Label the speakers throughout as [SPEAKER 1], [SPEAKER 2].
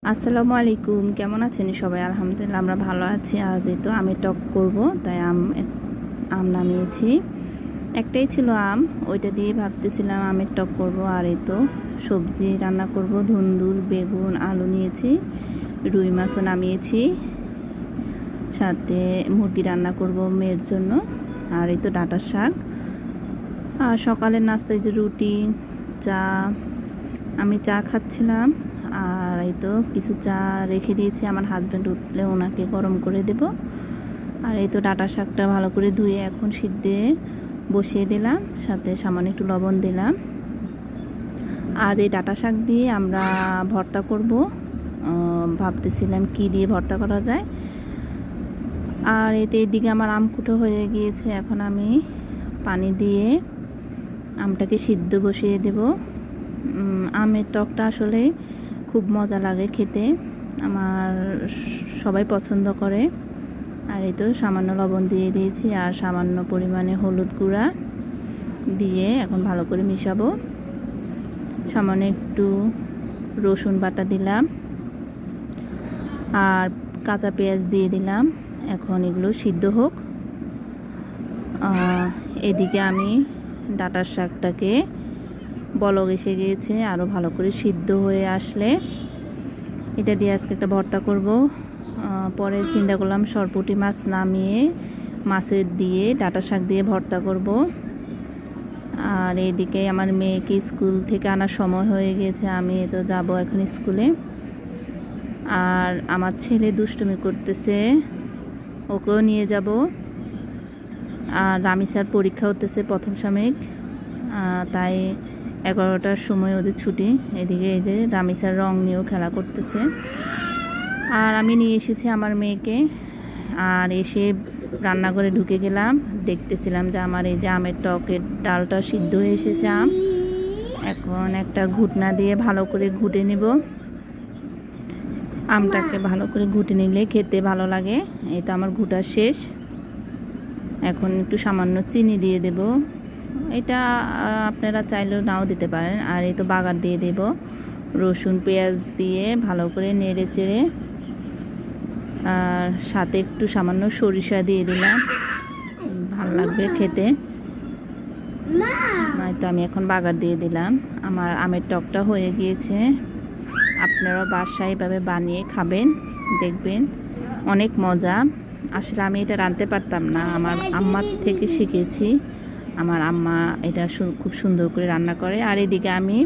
[SPEAKER 1] আসসালামু আলাইকুম, কেমন আছেন সবাই? আলহামদুলিল্লাহ আমরা ভালো আছি। আজ এই তো আমের টক করব, তাই আম নামিয়েছি। একটাই ছিল আম, ওইটা দিয়ে ভাবতেছিলাম আমের টক করব। আর এই তো সবজি রান্না করব, ধুন্দুল, বেগুন, আলু নিয়েছি, রুই মাছও নামিয়েছি, সাথে মুরগি রান্না করব মেয়ের জন্য। আর এই তো ডাঁটার শাক। আর সকালের নাস্তায় যে রুটি, চা, আমি চা খাচ্ছিলাম। আর এই তো কিছু চা রেখে দিয়েছি, আমার হাজব্যান্ড উঠলে ওনাকে গরম করে দেব। আর এই তো ডাঁটা শাকটা ভালো করে ধুয়ে এখন সিদ্ধে বসিয়ে দিলাম, সাথে সামান্য একটু লবণ দিলাম। আজ এই ডাঁটা শাক দিয়ে আমরা ভর্তা করব, ভাবতেছিলাম কি দিয়ে ভর্তা করা যায়। আর এতে এদিকে আমার আম কুটো হয়ে গিয়েছে, এখন আমি পানি দিয়ে আমটাকে সিদ্ধ বসিয়ে দেব। আমের টকটা আসলে খুব মজা লাগে খেতে, আমার সবাই পছন্দ করে। আর এই তো সামান্য লবণ দিয়ে দিয়েছি আর সামান্য পরিমাণে হলুদ গুঁড়া দিয়ে এখন ভালো করে মিশাবো। সামান্য একটু রসুন বাটা দিলাম আর কাঁচা পেঁয়াজ দিয়ে দিলাম। এখন এগুলো সিদ্ধ হোক। এদিকে আমি ডাঁটার শাকটাকে বলক এসে গিয়েছে, আরও ভালো করে সিদ্ধ হয়ে আসলে এটা দিয়ে আজকে একটা ভর্তা করব। পরে চিন্তা করলাম সরপুঁটি মাছ নামিয়ে মাছের দিয়ে ডাঁটা শাক দিয়ে ভর্তা করব। আর এইদিকে আমার মেয়েকে স্কুল থেকে আনার সময় হয়ে গেছে, আমি তো যাব এখন স্কুলে। আর আমার ছেলে দুষ্টুমি করতেছে, ওকেও নিয়ে যাব। আর রামিসার পরীক্ষা হতেছে প্রথম সাময়িক, তাই 11টার সময় ওদের ছুটি। এদিকে এই যে রামিসার রং নিয়েও খেলা করতেছে। আর আমি নিয়ে এসেছি আমার মেয়েকে। আর এসে রান্নাঘরে ঢুকে গেলাম, দেখতেছিলাম যে আমার এই যে আমের টকের ডালটা সিদ্ধ হয়ে এসেছে আম। এখন একটা ঘুটনা দিয়ে ভালো করে ঘুটে নেব। আমটাকে ভালো করে ঘুটে নিলে খেতে ভালো লাগে। এই তো আমার ঘুটা শেষ, এখন একটু সামান্য চিনি দিয়ে দেব। এটা আপনারা চাইলেও নাও দিতে পারেন। আর এই তো বাগার দিয়ে দেব, রসুন পেঁয়াজ দিয়ে ভালো করে নেড়ে চেড়ে, আর সাথে একটু সামান্য সরিষা দিয়ে দিলাম, ভালো লাগবে খেতে। তো আমি এখন বাগার দিয়ে দিলাম। আমার আমের টকটা হয়ে গিয়েছে। আপনারাও বাসায় এভাবে বানিয়ে খাবেন, দেখবেন অনেক মজা। আসলে আমি এটা রাঁধতে পারতাম না, আমার আম্মার থেকে শিখেছি। আমার আম্মা এটা খুব সুন্দর করে রান্না করে। আর এদিকে আমি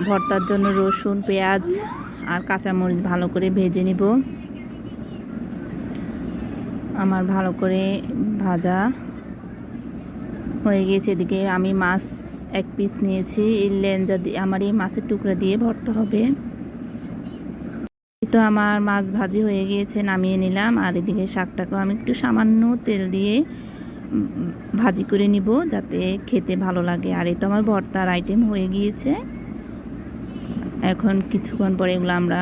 [SPEAKER 1] ভর্তার জন্য রসুন, পেঁয়াজ আর কাঁচামরিচ ভালো করে ভেজে নিব। আমার ভালো করে ভাজা হয়ে গিয়েছে। এদিকে আমি মাছ এক পিস নিয়েছি, এই লেঞ্জা দিয়ে আমার এই মাছের টুকরা দিয়ে ভর্তা হবে। তো আমার মাছ ভাজি হয়ে গিয়েছে, নামিয়ে নিলাম। আর এদিকে শাকটাকেও আমি একটু সামান্য তেল দিয়ে ভাজি করে নিব, যাতে খেতে ভালো লাগে। আর এই তো আমার ভর্তার আইটেম হয়ে গিয়েছে। এখন কিছুক্ষণ পরে এগুলো আমরা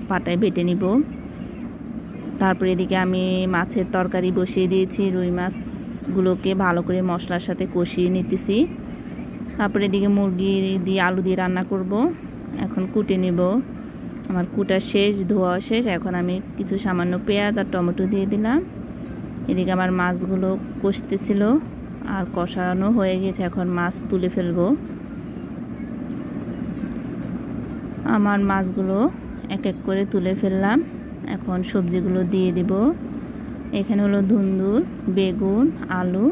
[SPEAKER 1] পাটায় বেটে নিব। তারপরে এদিকে আমি মাছের তরকারি বসিয়ে দিয়েছি, রুই মাছগুলোকে ভালো করে মশলার সাথে কষিয়ে নিতেছি। তারপরে এদিকে মুরগি দিয়ে আলু দিয়ে রান্না করব। এখন কুটে নেব, আমার কুটা শেষ, ধোয়া শেষ। এখন আমি কিছু সামান্য পেঁয়াজ আর টমেটো দিয়ে দিলাম। এদিকে আমার মাছগুলো কষতেছিল আর কষানো হয়ে গেছে, এখন মাছ তুলে ফেলবো। আমার মাছগুলো এক এক করে তুলে ফেললাম। এখন সবজিগুলো দিয়ে দিব। এখানে হলো ধুন্দুল, বেগুন, আলু।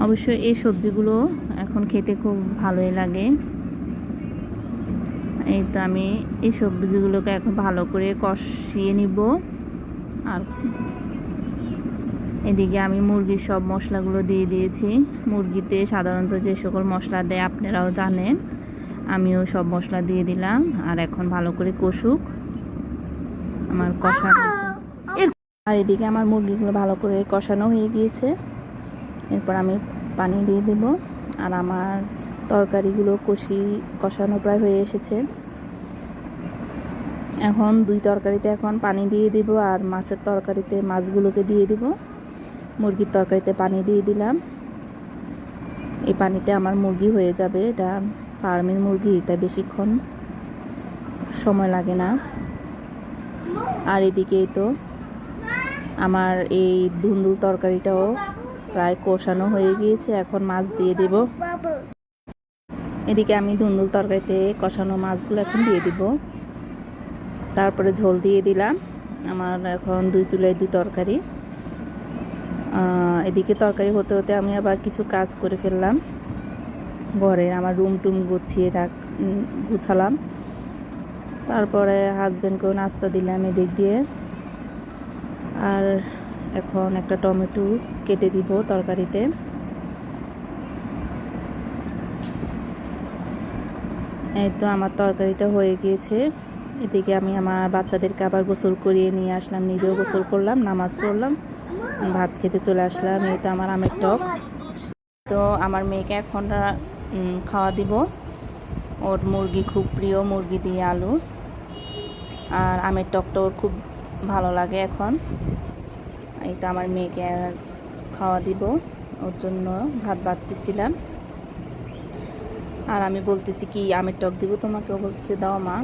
[SPEAKER 1] অবশ্যই এই সবজিগুলো এখন খেতে খুব ভালোই লাগে। এই তো আমি এই সবজিগুলোকে এখন ভালো করে কষিয়ে নিব। আর এদিকে আমি মুরগির সব মশলাগুলো দিয়ে দিয়েছি। মুরগিতে সাধারণত যে সকল মশলা দেয় আপনারাও জানেন, আমিও সব মশলা দিয়ে দিলাম। আর এখন ভালো করে কষুক আমার কষানো। আর এদিকে আমার মুরগিগুলো ভালো করে কষানো হয়ে গিয়েছে। এরপর আমি পানি দিয়ে দেব। আর আমার তরকারিগুলো কষানো প্রায় হয়ে এসেছে। এখন দুই তরকারিতে এখন পানি দিয়ে দিব, আর মাছের তরকারিতে মাছগুলোকে দিয়ে দিব। মুরগির তরকারিতে পানি দিয়ে দিলাম। এই পানিতে আমার মুরগি হয়ে যাবে, এটা ফার্মের মুরগি, তাই বেশিক্ষণ সময় লাগে না। আর এদিকেই তো আমার এই ধুন্দুল তরকারিটাও প্রায় কষানো হয়ে গিয়েছে, এখন মাছ দিয়ে দিব। এদিকে আমি ধুন্দুল তরকারিতে কষানো মাছগুলো এখন দিয়ে দিব, তারপরে ঝোল দিয়ে দিলাম। আমার এখন 2 চুলায় 2 তরকারি। এদিকে তরকারি হতে হতে আমি আবার কিছু কাজ করে ফেললাম ঘরের, আমার রুম টুম গুছালাম। তারপরে হাজব্যান্ডকেও নাস্তা দিলাম এদিক দিয়ে। আর এখন একটা টমেটো কেটে দিব তরকারিতে। এই তো আমার তরকারিটা হয়ে গিয়েছে। এদিকে আমি আমার বাচ্চাদেরকে আবার গোসল করিয়ে নিয়ে আসলাম, নিজেও গোসল করলাম, নামাজ পড়লাম, ভাত খেতে চলে আসলাম। এই তো আমার আমের টক। তো আমার মেয়েকে এখন খাওয়া দিব। ওর মুরগি খুব প্রিয়, মুরগি দিয়ে আলু আর আমের টকটা ওর খুব ভালো লাগে এখন। এই তো আমার মেয়েকে খাওয়া দিব, ওর জন্য ভাত বাড়তেছিলাম। আর আমি বলতেছি কি আমের টক দিব তোমাকেও, বলতেছি দাও মা।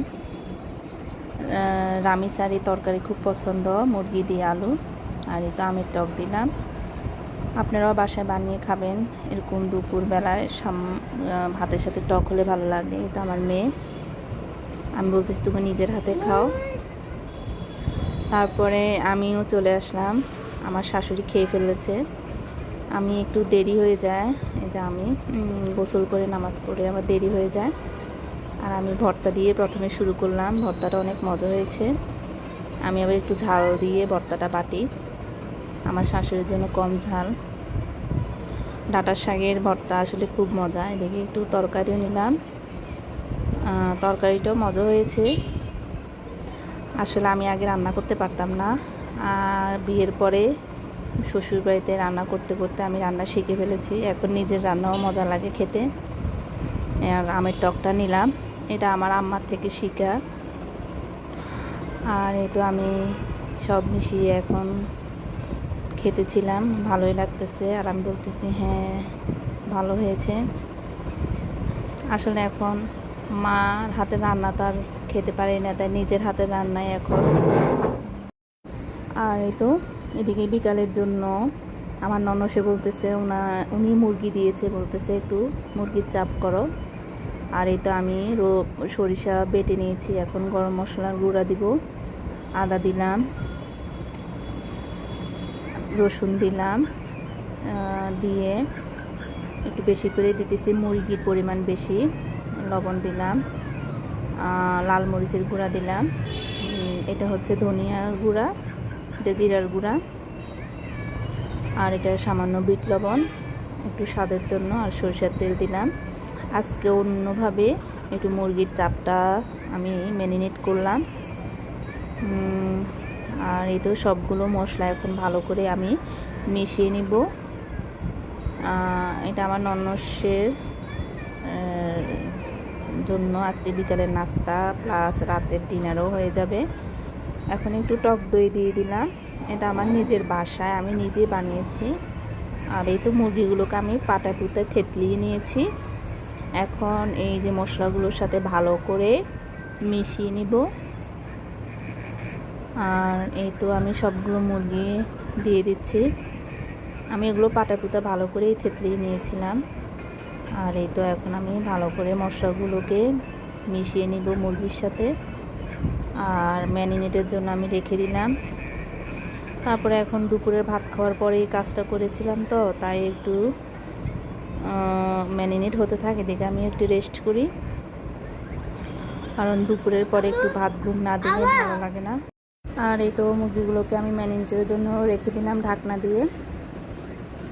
[SPEAKER 1] রামিসারি তরকারি খুব পছন্দ, মুরগি দিয়ে আলু। আর এই তো আমের টক দিলাম। আপনারাও বাসায় বানিয়ে খাবেন এরকম দুপুরবেলায় ভাতের সাথে টক হলে ভালো লাগে। এই তো আমার মেয়ে, আমি বলতেছি তুমি নিজের হাতে খাও। তারপরে আমিও চলে আসলাম, আমার শাশুড়ি খেয়ে ফেলেছে। আমি একটু দেরি হয়ে যায়, এই যে আমি গোসল করে নামাজ পড়ে আমার দেরি হয়ে যায়। আর আমি ভর্তা দিয়ে প্রথমে শুরু করলাম, ভর্তাটা অনেক মজা হয়েছে। আমি আবার একটু ঝাল দিয়ে ভর্তাটা বাটি, আমার শাশুড়ির জন্য কম ঝাল। ডাঁটার শাকের ভর্তা আসলে খুব মজা। এদিকে একটু তরকারিও নিলাম, তরকারিটাও মজা হয়েছে। আসলে আমি আগে রান্না করতে পারতাম না, আর বিয়ের পরে শ্বশুরবাড়িতে রান্না করতে করতে আমি রান্না শিখে ফেলেছি, এখন নিজের রান্নাও মজা লাগে খেতে। আর আমের টকটা নিলাম, এটা আমার আম্মার থেকে শিখা। আর এই তো আমি সব মিশিয়ে এখন খেতেছিলাম, ভালোই লাগতেছে। আর আমি বলতেছি হ্যাঁ ভালো হয়েছে। আসলে এখন মার হাতের রান্না তো আর খেতে পারি না, তাই নিজের হাতের রান্নাই এখন। আর এই তো এদিকে বিকালের জন্য আমার ননসে বলতেছে উনি মুরগি দিয়েছে, বলতেছে একটু মুরগির চাপ করো। আর এই তো আমি সরিষা বেটে নিয়েছি, এখন গরম মশলার গুঁড়া দিব, আদা দিলাম, রসুন দিলাম, দিয়ে একটু বেশি করে দিতেছি, মুরগির পরিমাণ বেশি। লবণ দিলাম, লাল মরিচের গুঁড়া দিলাম, এটা হচ্ছে ধনিয়ার গুঁড়া, এটা জিরার গুঁড়া, আর এটা সামান্য বিট লবণ একটু স্বাদের জন্য, আর সরিষার তেল দিলাম। আজকে অন্যভাবে একটু মুরগির চাপটা আমি ম্যারিনেট করলাম। আর এই তো সবগুলো মশলা এখন ভালো করে আমি মিশিয়ে নিব। এটা আমার ননসের জন্য আজকে বিকালের নাস্তা প্লাস রাতের ডিনারও হয়ে যাবে। এখন একটু টক দই দিয়ে দিলাম, এটা আমার নিজের বাসায় আমি নিজে বানিয়েছি। আর এই তো মুরগিগুলোকে আমি পাটা পুঁতে থেতলিয়ে নিয়েছি, এখন এই যে মশলাগুলোর সাথে ভালো করে মিশিয়ে নিব। আর এই তো আমি সবগুলো মুরগি দিয়ে দিচ্ছি, আমি এগুলো পাটা পুঁতে ভালো করেই থেতলিয়ে নিয়েছিলাম। আর এই তো এখন আমি ভালো করে মশলাগুলোকে মিশিয়ে নিব মুরগির সাথে। আর ম্যারিনেটের জন্য আমি রেখে দিলাম। তারপরে এখন দুপুরের ভাত খাওয়ার পরে এই কাজটা করেছিলাম, তো তাই একটু ম্যারিনেট হতে থাকে, দেখে আমি একটু রেস্ট করি, কারণ দুপুরের পরে একটু ভাত ঘুম না দিলে ভালো লাগে না। আর এই তো মুরগিগুলোকে আমি ম্যারিনেটের জন্য রেখে দিলাম ঢাকনা দিয়ে,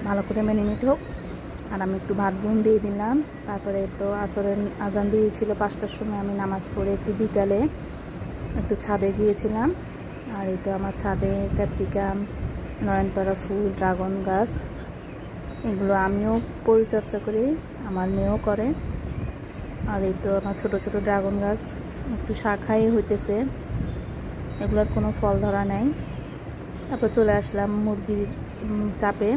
[SPEAKER 1] ভালো করে ম্যারিনেট হোক। আর আমি একটু ভাত ঘুম দিয়ে দিলাম। তারপরে তো আসরের আজান দিয়েছিল 5টার সময়, আমি নামাজ পড়ে একটু বিকালে একটু ছাদে গিয়েছিলাম। আর এই তো আমার ছাদে ক্যাপসিকাম, নয়নতারা ফুল, ড্রাগন গাছ, এগুলো আমিও পরিচর্যা করি, আমার মেয়েও করে। আর এই তো আমার ছোট ছোট ড্রাগন গাছ একটু শাখাই হইতেছে, এগুলোর কোনো ফল ধরা নাই। তারপর চলে আসলাম মুরগির চাপে,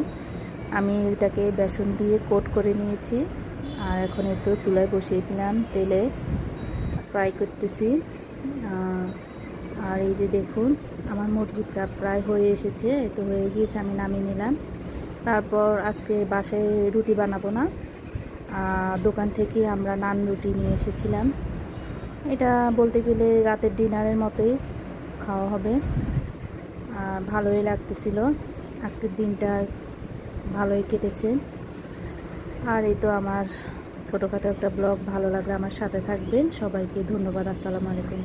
[SPEAKER 1] আমি এটাকে বেসন দিয়ে কোট করে নিয়েছি। আর এখন এই তো চুলায় বসিয়ে দিলাম, তেলে ফ্রাই করতেছি। আর এই যে দেখুন আমার মুরগির চাপ প্রায় হয়ে এসেছে, এই তো হয়ে গিয়েছে, আমি নামিয়ে নিলাম। তারপর আজকে বাসায় রুটি বানাবো না, দোকান থেকে আমরা নান রুটি নিয়ে এসেছিলাম। এটা বলতে গেলে রাতের ডিনারের মতোই খাওয়া হবে। ভালোই লাগতেছিল, আজকের দিনটা ভালোই কেটেছে। আর এই তো আমার ছোটোখাটো একটা ব্লগ, ভালো লাগলে আমার সাথে থাকবেন। সবাইকে ধন্যবাদ। আসসালামু আলাইকুম।